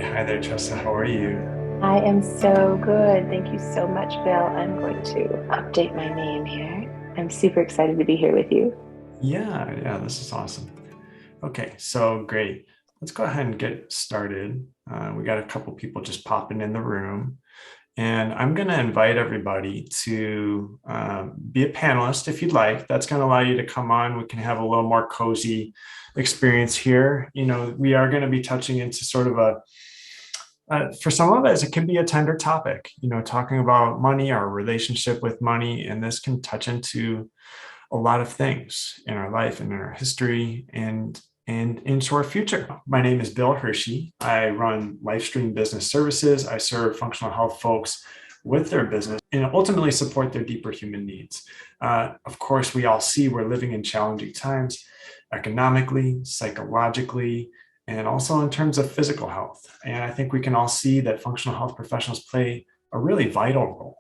Hi there, Tressa. How are you? I am so good. Thank you so much, Bill. I'm going to update my name here. I'm super excited to be here with you. Yeah, this is awesome. Okay, so great. Let's go ahead and get started. We got a couple people just popping in the room, and I'm going to invite everybody to be a panelist if you'd like. That's going to allow you to come on. We can have a little more cozy experience here. We are going to be touching into sort of for some of us, it can be a tender topic, talking about money, our relationship with money, and this can touch into a lot of things in our life and in our history and into our future. My name is Bill Hershey. I run Lifestream Business Services. I serve functional health folks with their business and ultimately support their deeper human needs. Of course, we all see we're living in challenging times economically, psychologically, and also in terms of physical health. And I think we can all see that functional health professionals play a really vital role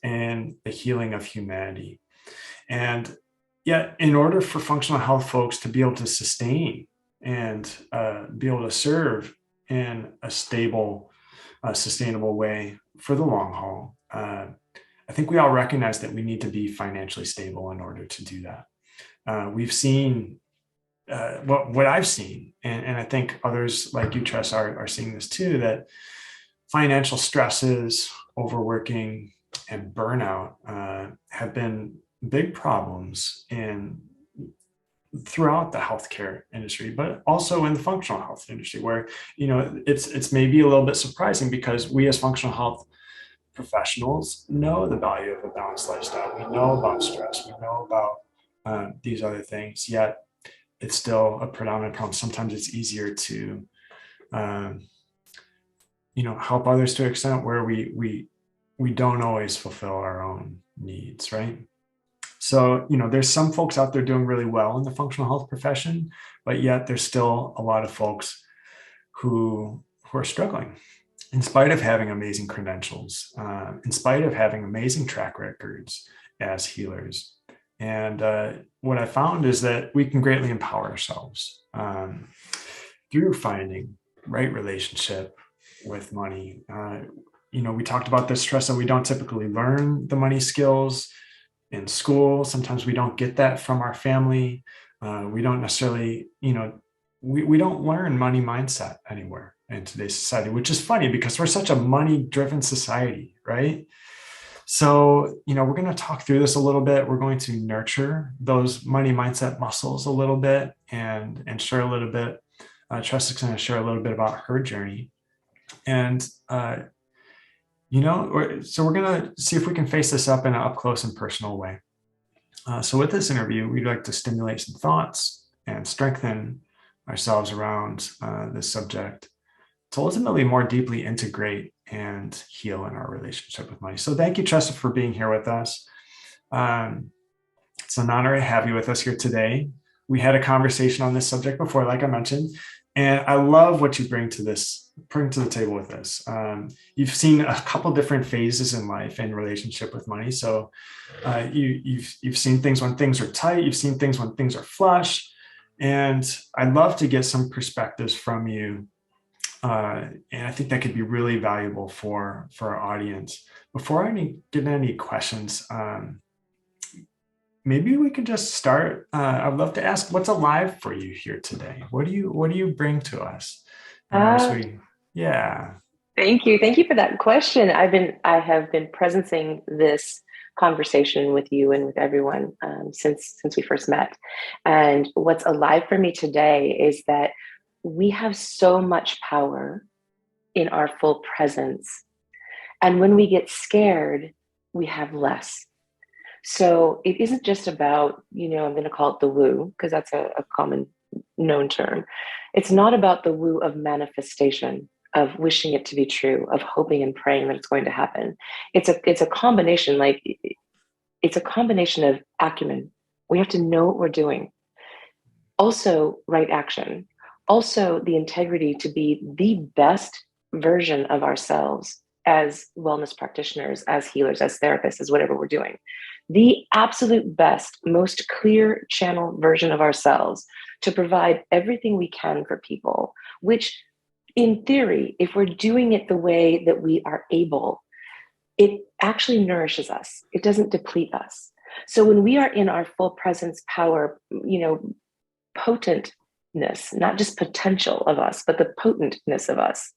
in the healing of humanity. And yet, in order for functional health folks to be able to sustain and be able to serve in a stable, sustainable way for the long haul, I think we all recognize that we need to be financially stable in order to do that. We've seen what I've seen, and I think others like you, Tress, are seeing this too, that financial stresses, overworking, and burnout have been big problems throughout the healthcare industry, but also in the functional health industry, where it's maybe a little bit surprising because we as functional health professionals know the value of a balanced lifestyle. We know about stress. We know about these other things. Yet it's still a predominant problem. Sometimes it's easier to um, help others to an extent where we don't always fulfill our own needs, right? So, there's some folks out there doing really well in the functional health profession, but yet there's still a lot of folks who are struggling in spite of having amazing credentials, in spite of having amazing track records as healers. And what I found is that we can greatly empower ourselves through finding right relationship with money. We talked about this stress that we don't typically learn the money skills in school. Sometimes we don't get that from our family. We don't necessarily, we don't learn money mindset anywhere in today's society, which is funny because we're such a money driven society, right? So, we're going to talk through this a little bit. We're going to nurture those money mindset muscles a little bit and share a little bit. Tressa's going to share a little bit about her journey. And so we're going to see if we can face this up in an up close and personal way. So with this interview, we'd like to stimulate some thoughts and strengthen ourselves around this subject to ultimately more deeply integrate and heal in our relationship with money. So thank you, Tressa, for being here with us. It's an honor to have you with us here today. We had a conversation on this subject before, like I mentioned, and I love what you bring to the table with this. You've seen a couple different phases in life in relationship with money. So you've seen things when things are tight. You've seen things when things are flush. And I'd love to get some perspectives from you. And I think that could be really valuable for our audience. Before I get any questions, maybe we could just start. I'd love to ask, what's alive for you here today? What do you bring to us? As Uh, we, yeah, Thank you. Thank you for that question. I have been presencing this conversation with you and with everyone since we first met. And what's alive for me today is that we have so much power in our full presence. And when we get scared, we have less. So it isn't just about, I'm going to call it the woo, because that's a common known term. It's not about the woo of manifestation, of wishing it to be true, of hoping and praying that it's going to happen. It's a combination, it's a combination of acumen. We have to know what we're doing. Also, right action. Also, the integrity to be the best version of ourselves as wellness practitioners, as healers, as therapists, as whatever we're doing. The absolute best, most clear channel version of ourselves to provide everything we can for people, which in theory, if we're doing it the way that we are able, it actually nourishes us. It doesn't deplete us. So when we are in our full presence, power, potentness, not just potential of us, but the potentness of us,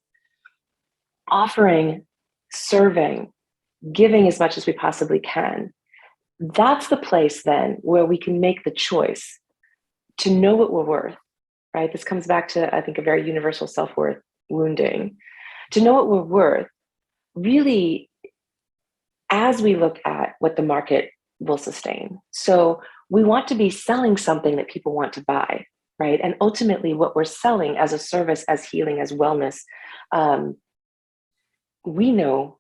offering, serving, giving as much as we possibly can, that's the place then where we can make the choice to know what we're worth, right? This comes back to, I think, a very universal self-worth wounding. To know what we're worth, really, as we look at what the market will sustain. So we want to be selling something that people want to buy, right? And ultimately what we're selling as a service, as healing, as wellness, we know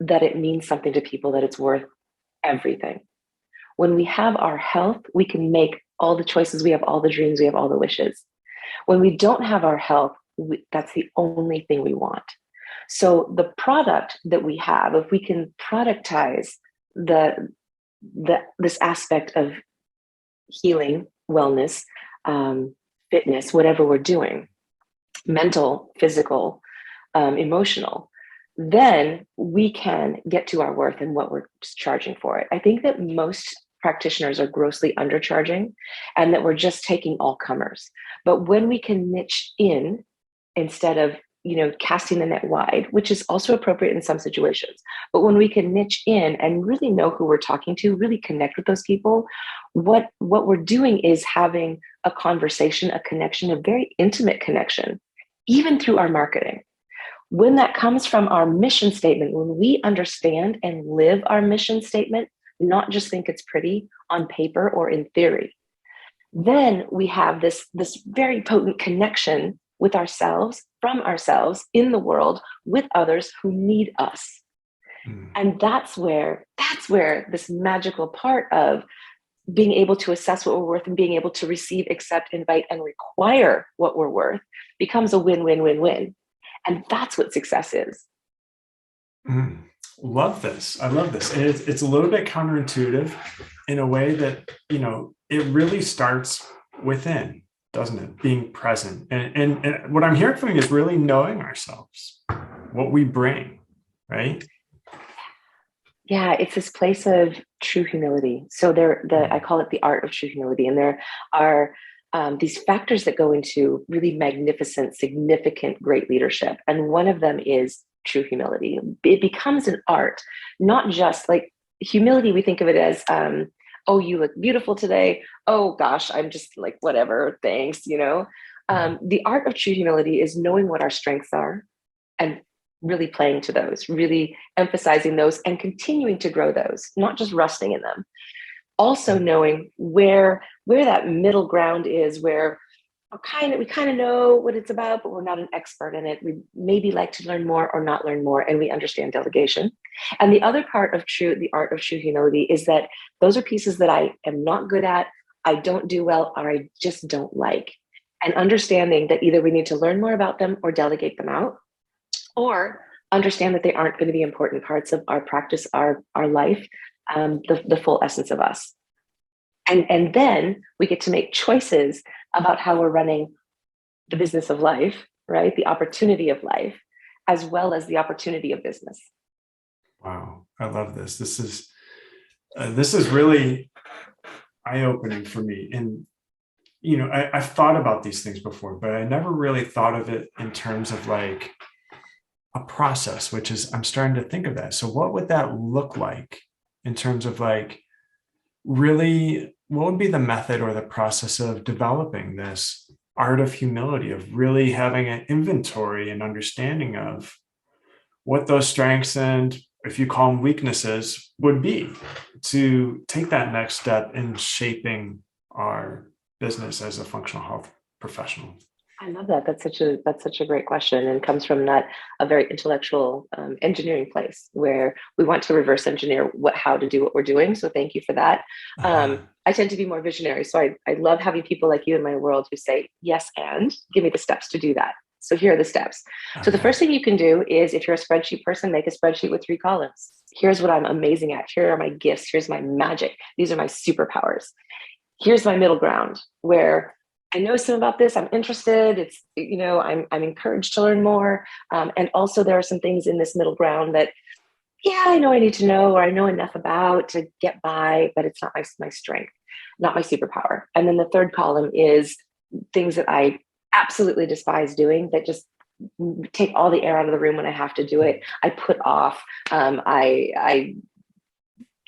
that it means something to people, that it's worth everything. When we have our health, we can make all the choices, we have all the dreams, we have all the wishes. When we don't have our health, that's the only thing we want. So the product that we have, if we can productize this aspect of healing, wellness, fitness, whatever we're doing, mental, physical, emotional, then we can get to our worth and what we're charging for it. I think that most practitioners are grossly undercharging and that we're just taking all comers. But when we can niche in instead of casting the net wide, which is also appropriate in some situations, but when we can niche in and really know who we're talking to, really connect with those people, what we're doing is having a conversation, a connection, a very intimate connection, even through our marketing. When that comes from our mission statement, when we understand and live our mission statement, not just think it's pretty on paper or in theory, then we have this very potent connection with ourselves, from ourselves, in the world, with others who need us. And that's where this magical part of being able to assess what we're worth and being able to receive, accept, invite, and require what we're worth becomes a win-win-win-win. And that's what success is. Love this. I love this. And it's a little bit counterintuitive in a way that, it really starts within, doesn't it? Being present. And what I'm hearing from you is really knowing ourselves, what we bring, right? Yeah, it's this place of true humility. So I call it the art of true humility. And there are these factors that go into really magnificent, significant, great leadership. And one of them is true humility. It becomes an art, not just like humility. We think of it as, oh, you look beautiful today. Oh gosh, I'm just like, whatever, thanks. The art of true humility is knowing what our strengths are and really playing to those, really emphasizing those and continuing to grow those, not just rusting in them. Also knowing where that middle ground is, where we kind of know what it's about, but we're not an expert in it. We maybe like to learn more or not learn more, and we understand delegation. And the other part of the art of true humility is that those are pieces that I am not good at, I don't do well, or I just don't like. And understanding that either we need to learn more about them or delegate them out, or understand that they aren't going to be important parts of our practice, our life, the full essence of us. And then we get to make choices about how we're running the business of life, right? The opportunity of life, as well as the opportunity of business. Wow, I love this. This is really eye-opening for me. And I've thought about these things before, but I never really thought of it in terms of like a process, which is I'm starting to think of that. So what would that look like in terms of like really, what would be the method or the process of developing this art of humility, of really having an inventory and understanding of what those strengths and, if you call them weaknesses, would be to take that next step in shaping our business as a functional health professional? I love that. That's such a great question, and comes from a very intellectual engineering place where we want to reverse engineer how to do what we're doing. So thank you for that. I tend to be more visionary, so I love having people like you in my world who say yes and give me the steps to do that. So here are the steps. So the first thing you can do is, if you're a spreadsheet person, make a spreadsheet with 3 columns. Here's what I'm amazing at. Here are my gifts. Here's my magic. These are my superpowers. Here's my middle ground, where I know some about this. I'm interested. It's, I'm encouraged to learn more. And also there are some things in this middle ground that, yeah, I know I need to know, or I know enough about to get by, but it's not my strength, not my superpower. And then the third column is things that I absolutely despise doing, that just take all the air out of the room when I have to do it. I put off. I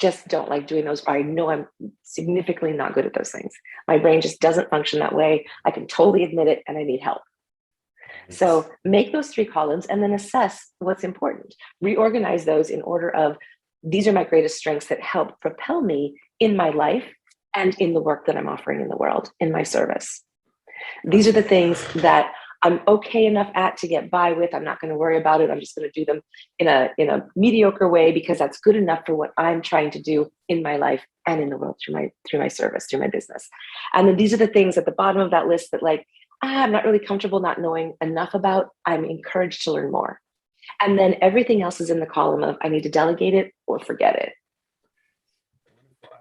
just don't like doing those. I know I'm significantly not good at those things. My brain just doesn't function that way. I can totally admit it, and I need help. So make those three columns and then assess what's important. Reorganize those in order of, these are my greatest strengths that help propel me in my life and in the work that I'm offering in the world, in my service. These are the things that I'm okay enough at to get by with. I'm not going to worry about it. I'm just going to do them in a mediocre way, because that's good enough for what I'm trying to do in my life and in the world, through my service, through my business. And then these are the things at the bottom of that list that, like, I'm not really comfortable not knowing enough about. I'm encouraged to learn more. And then everything else is in the column of, I need to delegate it or forget it.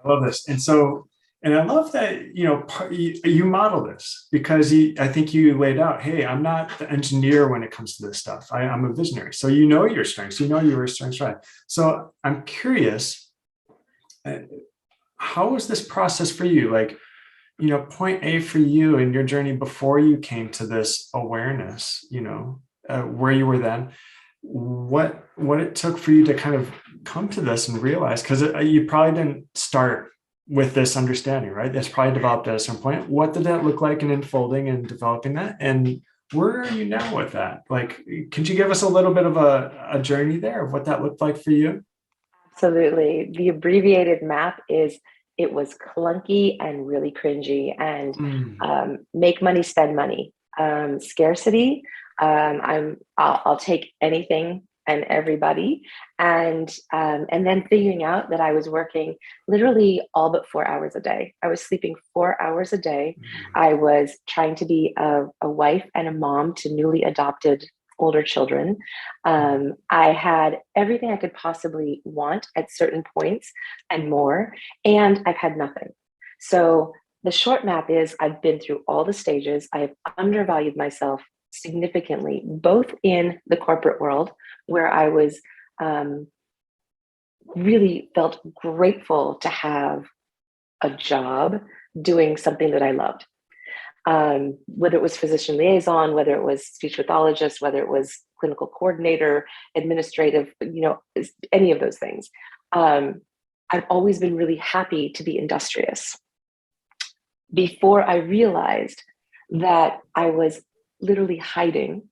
I love this. And I love that, you model this, because I think you laid out, hey, I'm not the engineer when it comes to this stuff. I'm a visionary. So you know your strengths, your strengths, right? So I'm curious, how was this process for you? Like, point A for you in your journey before you came to this awareness, where you were then, what it took for you to kind of come to this and realize, because you probably didn't start with this understanding, right? That's probably developed at a certain point. What did that look like in unfolding and developing that? And where are you now with that? Like, could you give us a little bit of a journey there of what that looked like for you? Absolutely. The abbreviated MAP is, it was clunky and really cringy, and make money, spend money, scarcity. I'll take anything and everybody, and then figuring out that I was working literally all but 4 hours a day. I was sleeping 4 hours a day. I was trying to be a wife and a mom to newly adopted older children. I had everything I could possibly want at certain points and more, and I've had nothing. So the short map is, I've been through all the stages. I've undervalued myself significantly, both in the corporate world, where I was really felt grateful to have a job doing something that I loved. Whether it was physician liaison, whether it was speech pathologist, whether it was clinical coordinator, administrative, any of those things. I've always been really happy to be industrious. Before I realized that I was literally hiding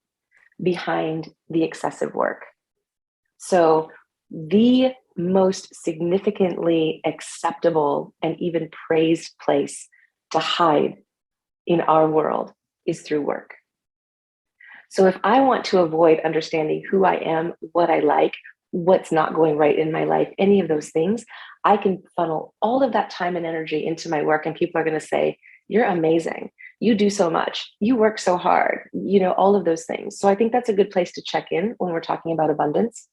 behind the excessive work. So the most significantly acceptable and even praised place to hide in our world is through work. So if I want to avoid understanding who I am, what I like, what's not going right in my life, any of those things, I can funnel all of that time and energy into my work, and people are going to say, you're amazing. You do so much. You work so hard, all of those things. So I think that's a good place to check in when we're talking about abundance,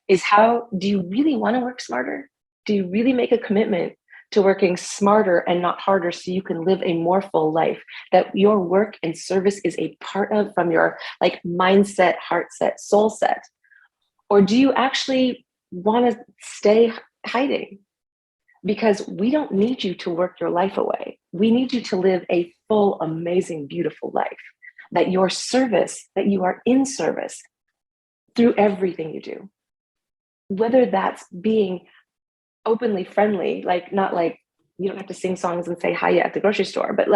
is how do you really want to work smarter? Do you really make a commitment to working smarter and not harder, so you can live a more full life that your work and service is a part of, from your mindset, heart set, soul set? Or do you actually want to stay hiding? Because we don't need you to work your life away. We need you to live a full, amazing, beautiful life, that your service, that you are in service through everything you do. Whether that's being openly friendly, not you don't have to sing songs and say hi at the grocery store, but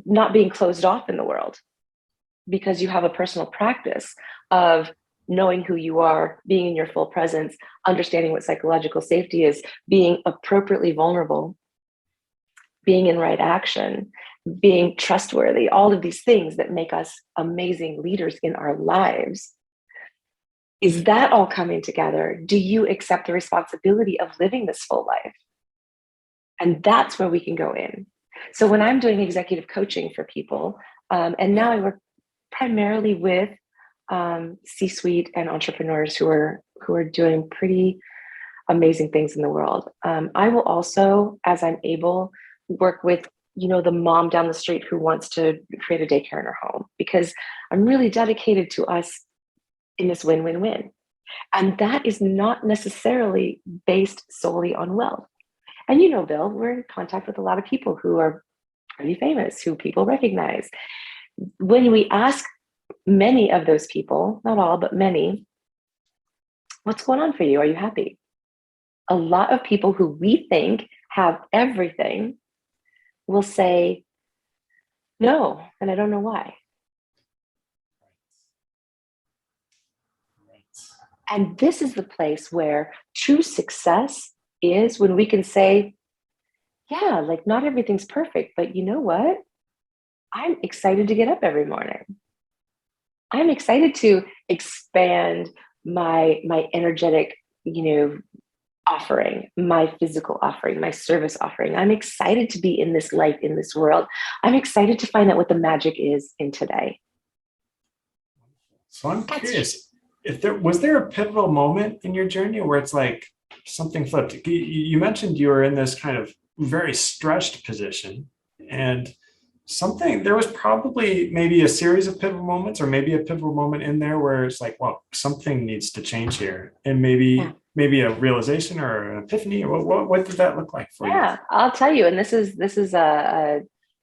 not being closed off in the world, because you have a personal practice of knowing who you are, being in your full presence, understanding what psychological safety is, being appropriately vulnerable, being in right action, being trustworthy, all of these things that make us amazing leaders in our lives. Is that all coming together? Do you accept the responsibility of living this full life? And that's where we can go in. So when I'm doing executive coaching for people, and now I work primarily with C-suite and entrepreneurs who are doing pretty amazing things in the world. I will also, as I'm able, work with the mom down the street who wants to create a daycare in her home, because I'm really dedicated to us in this win-win-win. And that is not necessarily based solely on wealth. And Bill, we're in contact with a lot of people who are pretty famous, who people recognize. When we ask many of those people, not all, but many, what's going on for you? Are you happy? A lot of people who we think have everything will say, no, and I don't know why. And this is the place where true success is, when we can say, yeah, like not everything's perfect, but you know what? I'm excited to get up every morning. I'm excited to expand my energetic, offering, my physical offering, my service offering. I'm excited to be in this life, in this world. I'm excited to find out what the magic is in today. So I'm curious, if there was a pivotal moment in your journey where it's like something flipped. You mentioned you were in this kind of very stretched position, and there was probably maybe a series of pivotal moments, or maybe a pivotal moment in there where it's like, well, something needs to change here, and maybe a realization or an epiphany. What did that look like for you? Yeah, I'll tell you. And this is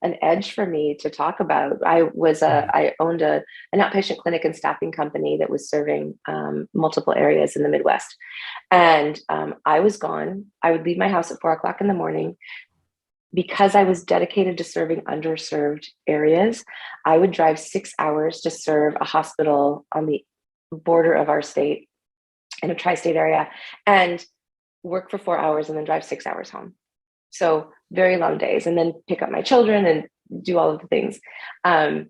an edge for me to talk about. I owned an outpatient clinic and staffing company that was serving multiple areas in the Midwest. And I was gone. I would leave my house at 4 o'clock in the morning. Because I was dedicated to serving underserved areas, I would drive 6 hours to serve a hospital on the border of our state in a tri-state area, and work for 4 hours and then drive 6 hours home. So very long days, and then pick up my children and do all of the things. And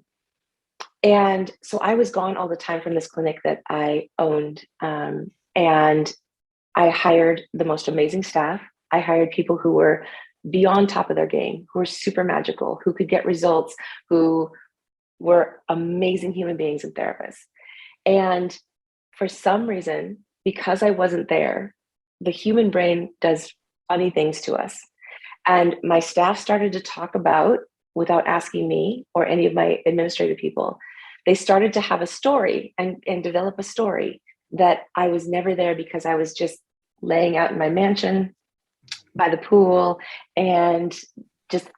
so I was gone all the time from this clinic that I owned. And I hired the most amazing staff. I hired people who were beyond top of their game, who were super magical, who could get results, who were amazing human beings and therapists. And for some reason, because I wasn't there, the human brain does funny things to us. And my staff started to talk about, without asking me or any of my administrative people, they started to have a story and develop a story that I was never there because I was just laying out in my mansion by the pool and just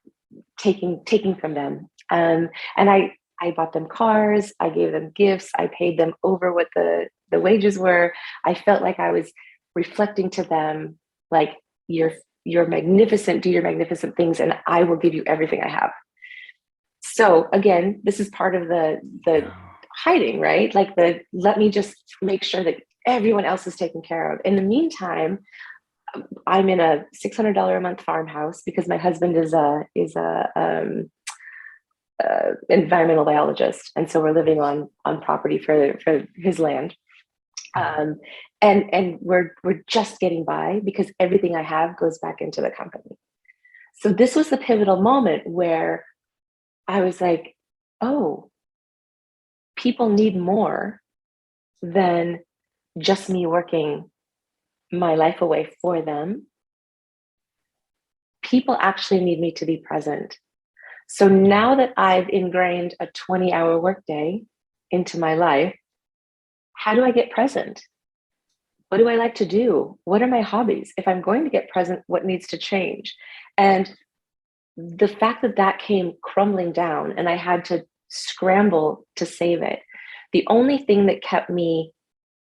taking from them. And I bought them cars, I gave them gifts, I paid them over what the wages were. I felt like I was reflecting to them, like, you're magnificent, do your magnificent things, and I will give you everything I have. So again, this is part of the hiding, right? Like, let me just make sure that everyone else is taken care of. In the meantime, I'm in a $600 a month farmhouse because my husband is a environmental biologist, and so we're living on property for his land. And we're just getting by because everything I have goes back into the company. So this was the pivotal moment where I was like, oh, people need more than just me working my life away for them. People actually need me to be present. So now that I've ingrained a 20-hour workday into my life, how do I get present? What do I like to do? What are my hobbies? If I'm going to get present, what needs to change? And the fact that came crumbling down and I had to scramble to save it, the only thing that kept me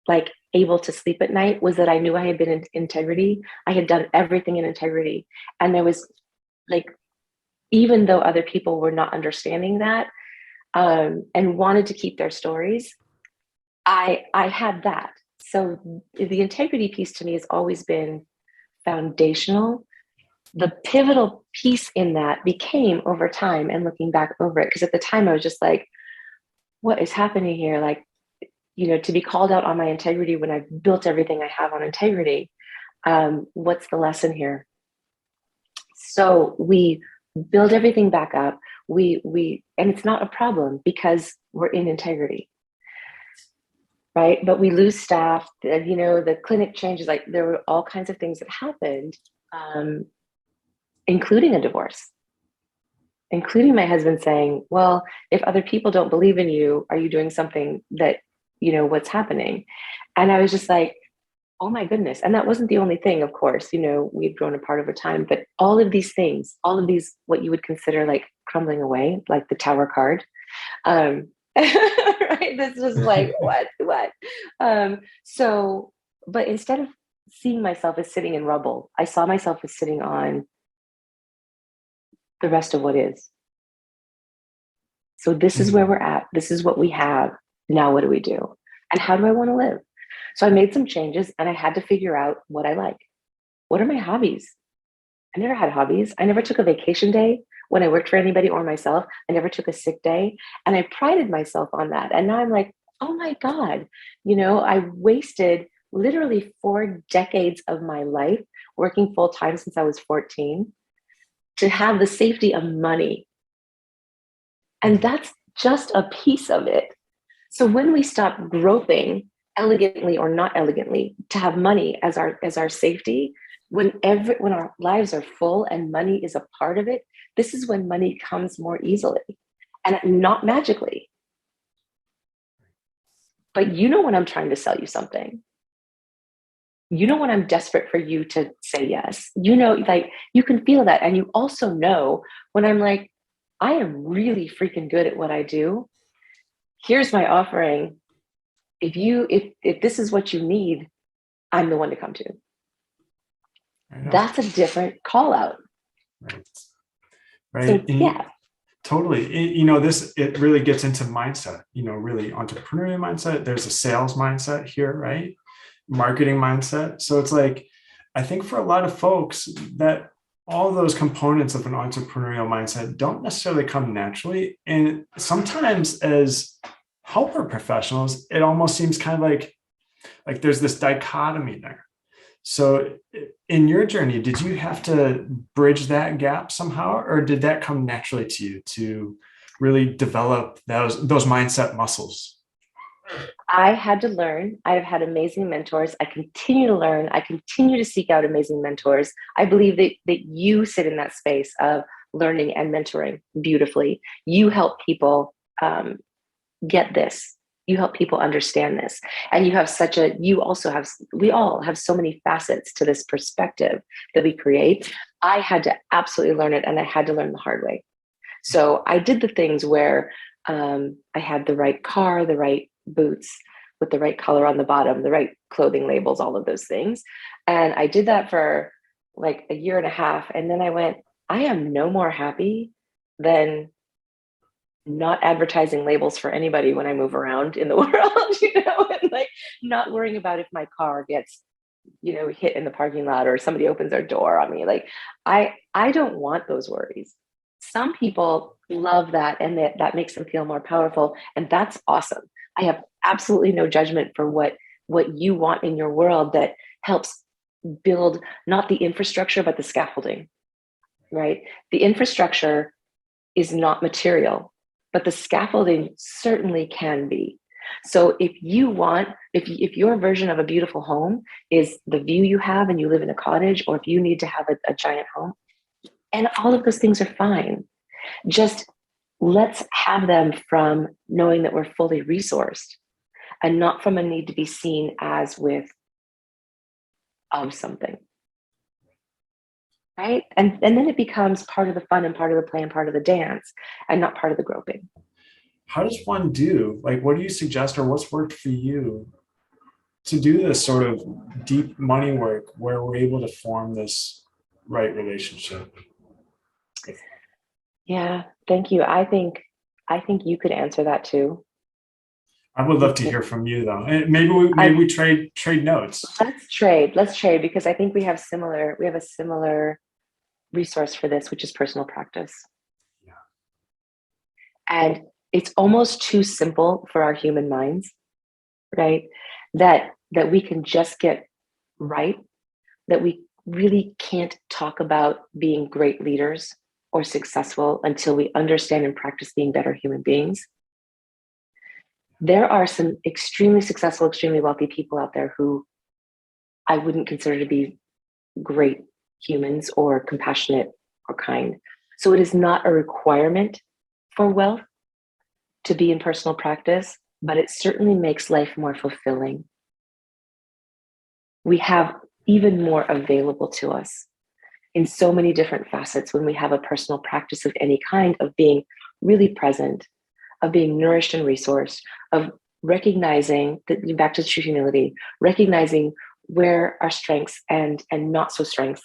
like able to sleep at night was that I knew I had been in integrity. I had done everything in integrity. And there was, like, even though other people were not understanding that and wanted to keep their stories, I had that. So the integrity piece to me has always been foundational. The pivotal piece in that became over time and looking back over it, because at the time I was just like, what is happening here? Like, to be called out on my integrity when I've built everything I have on integrity. What's the lesson here? So we build everything back up. And it's not a problem because we're in integrity, right? But we lose staff, the clinic changes, like there were all kinds of things that happened, including a divorce. including my husband saying, well, if other people don't believe in you, are you doing something that, what's happening? And I was just like, oh my goodness. And that wasn't the only thing, of course, we'd grown apart over time, but all of these things, all of these, what you would consider like crumbling away, like the tower card. Right. This was like, what? So, but instead of seeing myself as sitting in rubble, I saw myself as sitting on the rest of what is. So this is where we're at. This is what we have. Now, what do we do? And how do I want to live? So I made some changes and I had to figure out what I like. What are my hobbies? I never had hobbies. I never took a vacation day when I worked for anybody or myself. I never took a sick day. And I prided myself on that. And now I'm like, oh my God, I wasted literally 4 decades of my life working full time since I was 14 to have the safety of money. And that's just a piece of it. So when we stop groping elegantly or not elegantly to have money as our safety, when our lives are full and money is a part of it, this is when money comes more easily and not magically. But when I'm trying to sell you something, when I'm desperate for you to say yes, like you can feel that. And you also know when I'm like, I am really freaking good at what I do. Here's my offering. If this is what you need, I'm the one to come to. That's a different call out. Right. So, yeah. Totally. It really gets into mindset, really entrepreneurial mindset. There's a sales mindset here, right? Marketing mindset. So it's like, I think for a lot of folks that all those components of an entrepreneurial mindset don't necessarily come naturally. And sometimes as helper professionals, it almost seems kind of like there's this dichotomy there. So in your journey, did you have to bridge that gap somehow, or did that come naturally to you to really develop those mindset muscles? I had to learn. I've had amazing mentors. I continue to learn. I continue to seek out amazing mentors. I believe that you sit in that space of learning and mentoring beautifully. You help people get this. You help people understand this. And we all have so many facets to this perspective that we create. I had to absolutely learn it, and I had to learn the hard way. So I did the things where I had the right car, the right boots with the right color on the bottom, the right clothing labels, all of those things. And I did that for like a year and a half. And then I went, I am no more happy than not advertising labels for anybody when I move around in the world, and like not worrying about if my car gets, hit in the parking lot or somebody opens their door on me. Like I don't want those worries. Some people love that, and that makes them feel more powerful. And that's awesome. I have absolutely no judgment for what you want in your world that helps build not the infrastructure, but the scaffolding, right? The infrastructure is not material, but the scaffolding certainly can be. So if your version of a beautiful home is the view you have and you live in a cottage, or if you need to have a giant home, and all of those things are fine. Just let's have them from knowing that we're fully resourced and not from a need to be seen as of something. Right? And then it becomes part of the fun and part of the play and part of the dance, and not part of the groping. How does one what do you suggest, or what's worked for you to do this sort of deep money work where we're able to form this right relationship? Yeah, thank you. I think you could answer that too. I would love to hear from you though. Maybe we trade notes. Let's trade because I think we have a similar resource for this, which is personal practice. Yeah. And it's almost too simple for our human minds, right? That we can just get right, that we really can't talk about being great leaders or successful until we understand and practice being better human beings. There are some extremely successful, extremely wealthy people out there who I wouldn't consider to be great humans or compassionate or kind. So it is not a requirement for wealth to be in personal practice, but it certainly makes life more fulfilling. We have even more available to us in so many different facets when we have a personal practice of any kind, of being really present, of being nourished and resourced, of recognizing that, back to true humility, recognizing where our strengths and not so strengths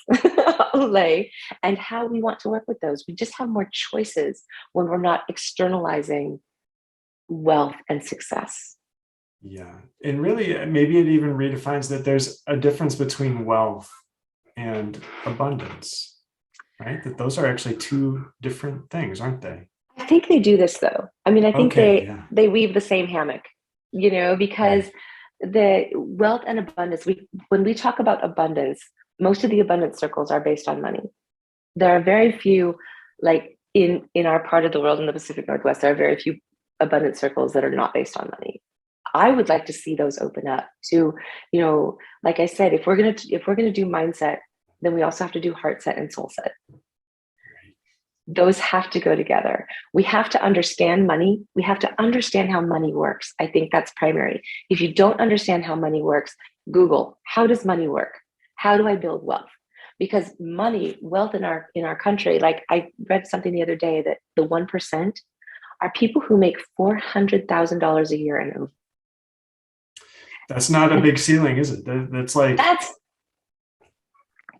lay, and how we want to work with those. We just have more choices when we're not externalizing wealth and success. Yeah. And really, maybe it even redefines that there's a difference between wealth and abundance, right? That those are actually two different things, aren't they? I think they do this though. I mean, I think Okay, yeah. they weave the same hammock, because Right. the wealth and abundance, when we talk about abundance, most of the abundance circles are based on money. There are very few, like in our part of the world, in the Pacific Northwest, there are very few abundance circles that are not based on money. I would like to see those open up to, like I said, if we're gonna do mindset, then we also have to do heart set and soul set. Those have to go together. We have to understand money. We have to understand how money works. I think that's primary. If you don't understand how money works, Google, how does money work? How do I build wealth? Because money, wealth in our country, like I read something the other day that the 1% are people who make $400,000 a year and over. That's not a big ceiling, is it? That's like,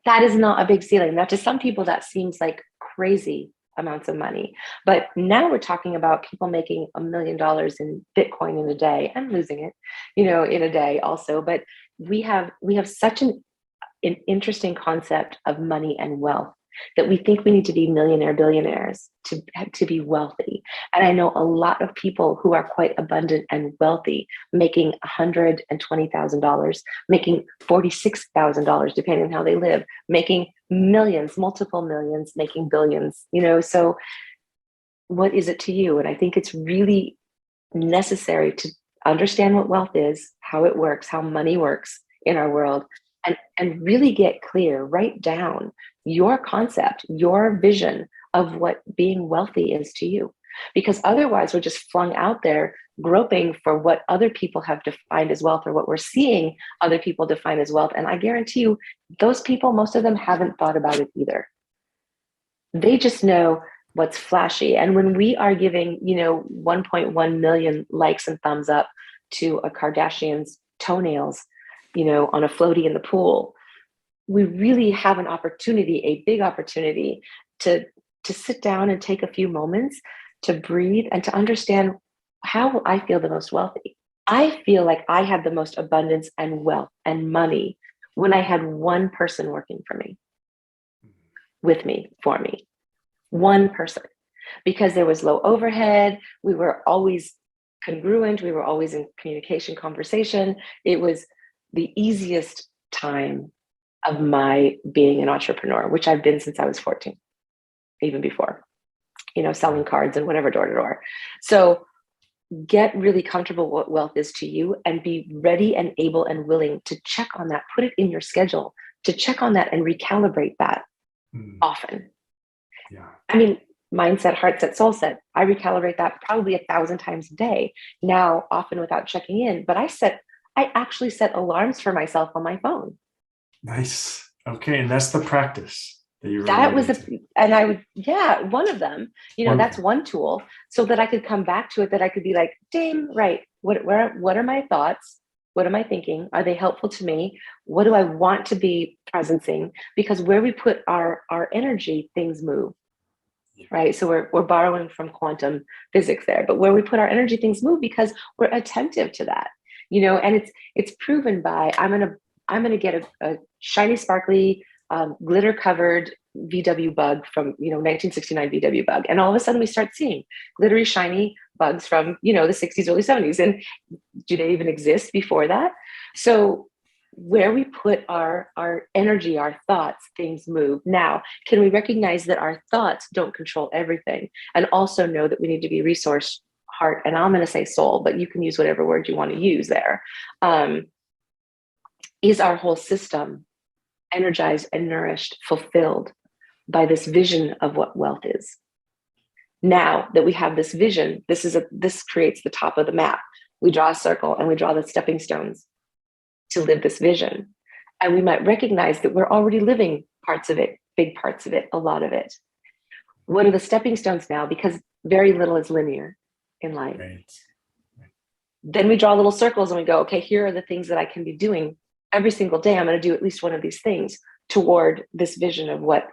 that is not a big ceiling. Now, to some people, that seems like crazy amounts of money. But now we're talking about people making $1 million in Bitcoin in a day and losing it, in a day also. But we have such an interesting concept of money and wealth that we think we need to be millionaire billionaires to be wealthy. And I know a lot of people who are quite abundant and wealthy, making $120,000, making $46,000, depending on how they live, making millions, multiple millions, making billions, so what is it to you? And I think it's really necessary to understand what wealth is, how it works, how money works in our world, and really get clear, write down your concept, your vision of what being wealthy is to you. Because otherwise we're just flung out there groping for what other people have defined as wealth, or what we're seeing other people define as wealth. And I guarantee you, those people, most of them haven't thought about it either. They just know what's flashy. And when we are giving, 1.1 million likes and thumbs up to a Kardashian's toenails, on a floaty in the pool, we really have an opportunity, a big opportunity to sit down and take a few moments to breathe and to understand, how will I feel the most wealthy? I feel like I had the most abundance and wealth and money when I had one person working for me, with me, for me, one person, because there was low overhead. We were always congruent. We were always in communication, conversation. It was the easiest time of my being an entrepreneur, which I've been since I was 14, even before, selling cards and whatever, door to door. So get really comfortable what wealth is to you, and be ready and able and willing to check on that, put it in your schedule, to check on that and recalibrate that often. Yeah. I mean, mindset, heart set, soul set, I recalibrate that probably 1,000 times a day now, often without checking in. But I actually set alarms for myself on my phone. Nice. Okay. And that's the practice that you That was related to. and I would, one of them, that's one tool, so that I could come back to it, that I could be like, damn right, what are my thoughts? What am I thinking? Are they helpful to me? What do I want to be presencing? Because where we put our energy, things move. Right. So we're borrowing from quantum physics there, but where we put our energy, things move, because we're attentive to that, and it's proven by, I'm gonna get a shiny, sparkly, glitter covered VW bug from 1969 VW bug, and all of a sudden we start seeing glittery, shiny bugs from the 60s, early 70s, and do they even exist before that? So where we put our energy, our thoughts, things move. Now, can we recognize that our thoughts don't control everything, and also know that we need to be resource, heart, and I'm going to say soul, but you can use whatever word you want to use there. Is our whole system energized and nourished, fulfilled by this vision of what wealth is. Now that we have this vision, this creates the top of the map. We draw a circle and we draw the stepping stones to live this vision. And we might recognize that we're already living parts of it, big parts of it, a lot of it. What are the stepping stones now? Because very little is linear in life. Right. Then we draw little circles and we go, okay, here are the things that I can be doing every single day. I'm going to do at least one of these things toward this vision of what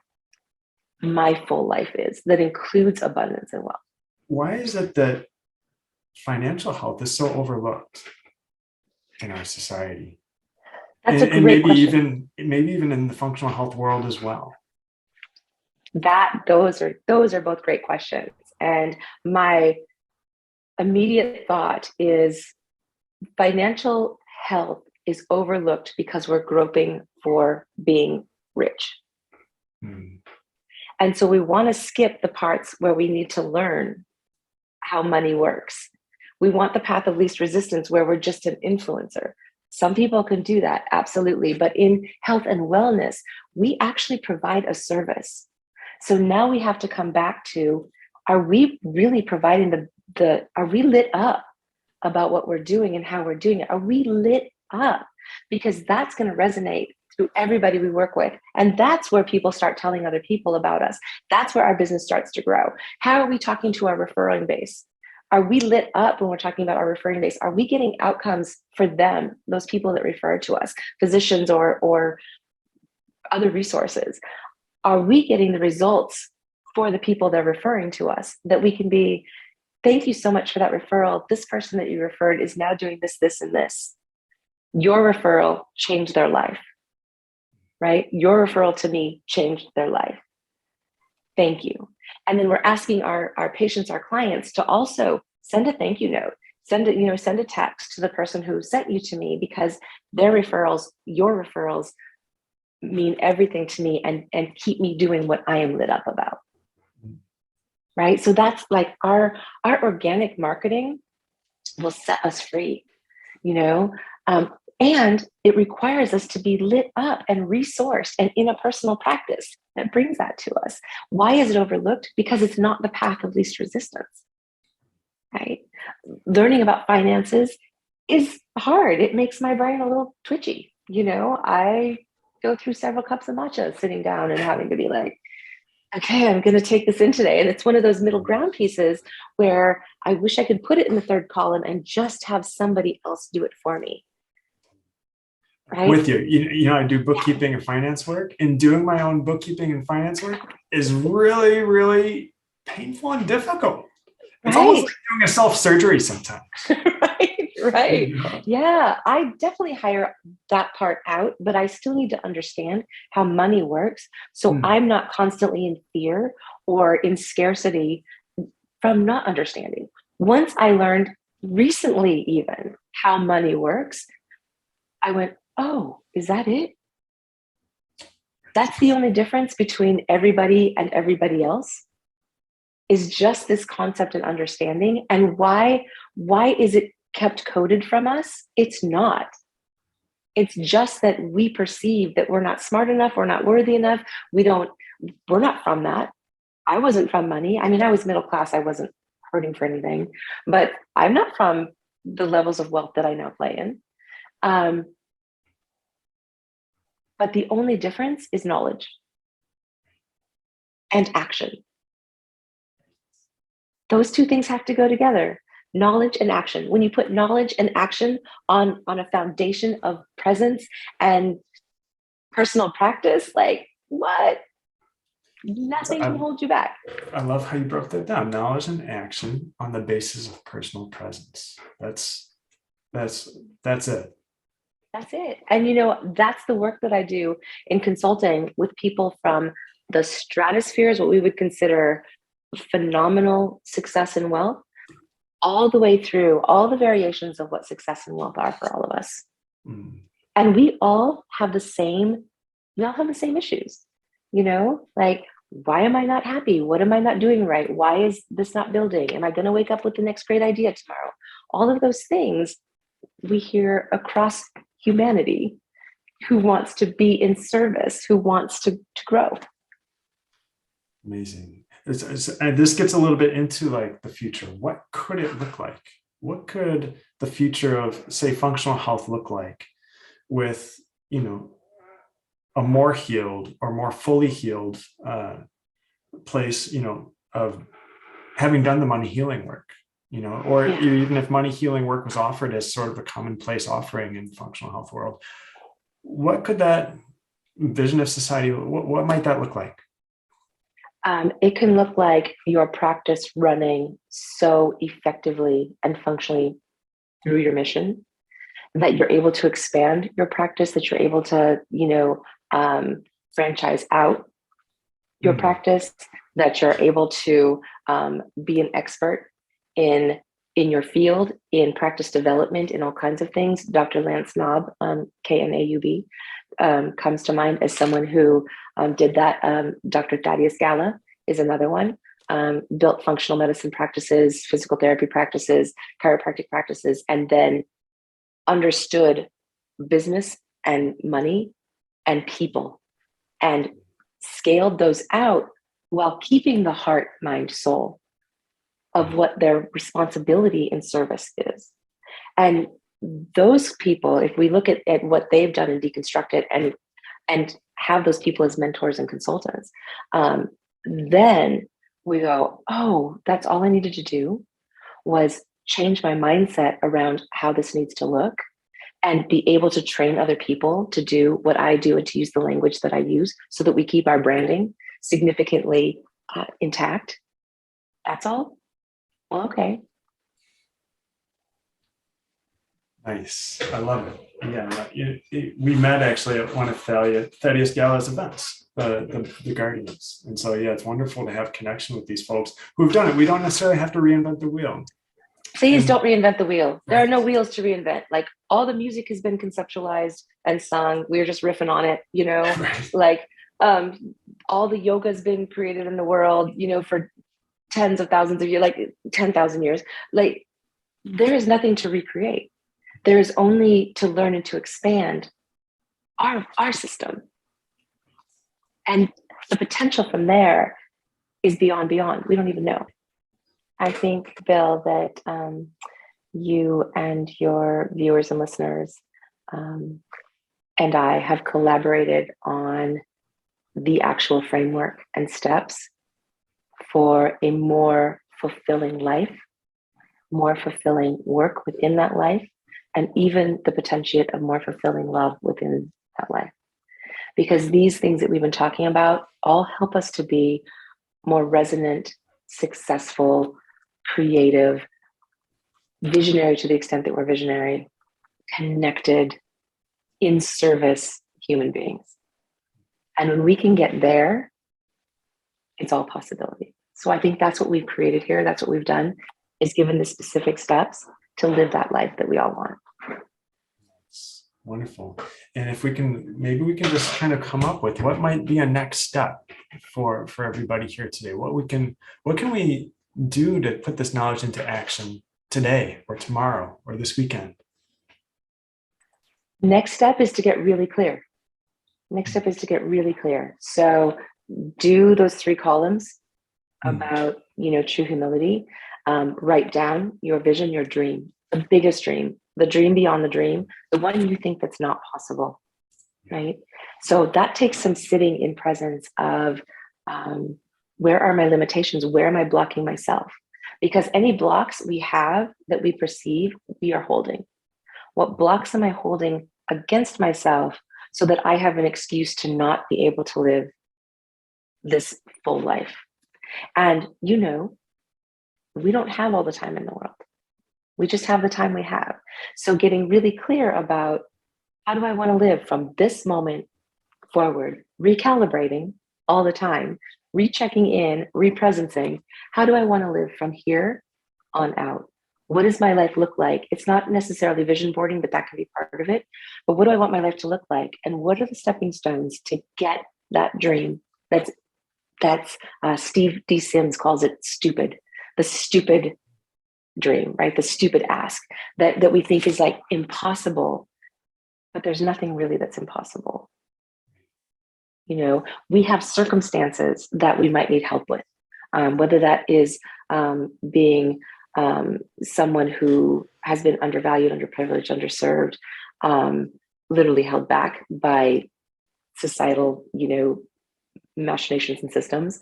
my full life is, that includes abundance and wealth. Why is it that financial health is so overlooked in our society? That's a great maybe question. Maybe even in the functional health world as well. Those are both great questions. And my immediate thought is financial health is overlooked because we're groping for being rich. And so we want to skip the parts where we need to learn how money works. We want the path of least resistance where we're just an influencer. Some people can do that, absolutely. But in health and wellness, we actually provide a service. So now we have to come back to, are we really providing are we lit up about what we're doing and how we're doing it? Are we lit up? Because that's going to resonate through everybody we work with. And that's where people start telling other people about us. That's where our business starts to grow. How are we talking to our referring base? Are we lit up when we're talking about our referring base? Are we getting outcomes for them, those people that refer to us, physicians or other resources? Are we getting the results for the people that are referring to us, that we can be, thank you so much for that referral. This person that you referred is now doing this, this, and this. Your referral changed their life, right? Your referral to me changed their life. Thank you. And then we're asking our patients, our clients, to also send a thank you note, send a text to the person who sent you to me, because their referrals, your referrals, mean everything to me and keep me doing what I am lit up about. Right? So that's like our organic marketing will set us free, and it requires us to be lit up and resourced and in a personal practice that brings that to us. Why is it overlooked? Because it's not the path of least resistance, right? Learning about finances is hard. It makes my brain a little twitchy. I go through several cups of matcha sitting down and having to be like, okay, I'm going to take this in today. And it's one of those middle ground pieces where I wish I could put it in the third column and just have somebody else do it for me. Right? With you, I do bookkeeping and finance work, and doing my own bookkeeping and finance work is really, really painful and difficult. It's almost like doing a self-surgery sometimes. Right. Yeah, I definitely hire that part out, but I still need to understand how money works. So I'm not constantly in fear or in scarcity from not understanding. Once I learned recently even how money works, I went, oh, is that it? That's the only difference between everybody and everybody else, is just this concept and understanding. And why is it kept coded from us? It's not. It's just that we perceive that we're not smart enough, we're not worthy enough. We're not from that. I wasn't from money. I mean, I was middle class. I wasn't hurting for anything, but I'm not from the levels of wealth that I now play in. But the only difference is knowledge and action. Those two things have to go together. Knowledge and action. When you put knowledge and action on a foundation of presence and personal practice, like what? Nothing can hold you back. I love how you broke that down. Knowledge and action on the basis of personal presence. That's it. That's it. And that's the work that I do in consulting with people from the stratospheres, what we would consider phenomenal success and wealth, all the way through all the variations of what success and wealth are for all of us. And we all have the same issues, like, why am I not happy? What am I not doing right? Why is this not building? Am I going to wake up with the next great idea tomorrow? All of those things we hear across humanity, who wants to be in service, who wants to grow. Amazing. And this gets a little bit into like the future. What could it look like? What could the future of, say, functional health look like with, you know, a more healed or more fully healed place, you know, of having done the money healing work, you know, or even if money healing work was offered as sort of a commonplace offering in the functional health world, what could that vision of society, what might that look like? It can look like your practice running so effectively and functionally through your mission that you're able to expand your practice, that you're able to, franchise out your practice, that you're able to be an expert in your field, in practice development, in all kinds of things. Dr. Lance Knaub, Knaub, comes to mind as someone who did that. Dr. Thaddeus Gala is another one. Built functional medicine practices, physical therapy practices, chiropractic practices, and then understood business and money and people and scaled those out while keeping the heart, mind, soul of what their responsibility in service is. And those people, if we look at what they've done and deconstruct it and have those people as mentors and consultants, then we go, oh, that's all I needed to do was change my mindset around how this needs to look and be able to train other people to do what I do and to use the language that I use so that we keep our branding significantly intact. That's all? Well, okay. Nice. I love it. Yeah, we met actually at one of Thaddeus Gala's events, the Guardians. And so, yeah, it's wonderful to have connection with these folks who've done it. We don't necessarily have to reinvent the wheel. Please don't reinvent the wheel. There are no wheels to reinvent. Like all the music has been conceptualized and sung. We're just riffing on it, Right. like all the yoga has been created in the world, for tens of thousands of years, like 10,000 years. Like there is nothing to recreate. There is only to learn and to expand our system. And the potential from there is beyond. We don't even know. I think, Bill, that you and your viewers and listeners and I have collaborated on the actual framework and steps for a more fulfilling life, more fulfilling work within that life, and even the potentiate of more fulfilling love within that life. Because these things that we've been talking about all help us to be more resonant, successful, creative, visionary to the extent that we're visionary, connected, in service human beings. And when we can get there, it's all possibility. So I think that's what we've created here. That's what we've done, is given the specific steps to live that life that we all want. Wonderful. And if maybe we can just kind of come up with what might be a next step for everybody here today. What can we do to put this knowledge into action today or tomorrow or this weekend? Next step is to get really clear. So do those 3 columns about, true humility. Write down your vision, your dream, the biggest dream, the dream beyond the dream, the one you think that's not possible, right? So that takes some sitting in presence of where are my limitations? Where am I blocking myself? Because any blocks we have that we perceive, we are holding. What blocks am I holding against myself so that I have an excuse to not be able to live this full life? And we don't have all the time in the world. We just have the time we have. So getting really clear about how do I want to live from this moment forward, recalibrating all the time, rechecking in, represencing. How do I want to live from here on out? What does my life look like? It's not necessarily vision boarding, but that can be part of it. But what do I want my life to look like? And what are the stepping stones to get that dream? That's Steve D. Sims calls it stupid. The stupid dream, right? The stupid ask that we think is like impossible, but there's nothing really that's impossible. We have circumstances that we might need help with, whether that is being someone who has been undervalued, underprivileged, underserved, literally held back by societal, machinations and systems.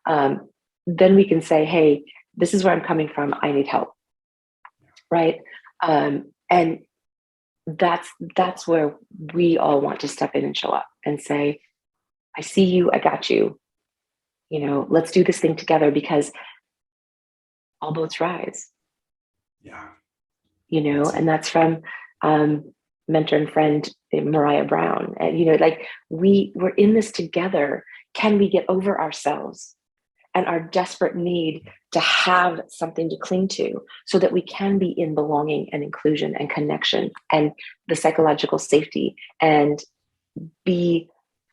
Then we can say, hey, this is where I'm coming from. I need help. Right. And that's where we all want to step in and show up and say, I see you, I got you. Let's do this thing together, because all boats rise. Yeah. And that's from mentor and friend Mariah Brown. And we're in this together. Can we get over ourselves and our desperate need to have something to cling to, so that we can be in belonging and inclusion and connection and the psychological safety, and be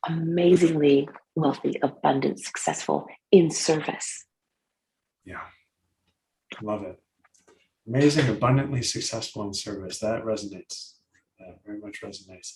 amazingly wealthy, abundant, successful in service? Yeah. Love it. Amazing, abundantly successful in service. That resonates. That very much resonates.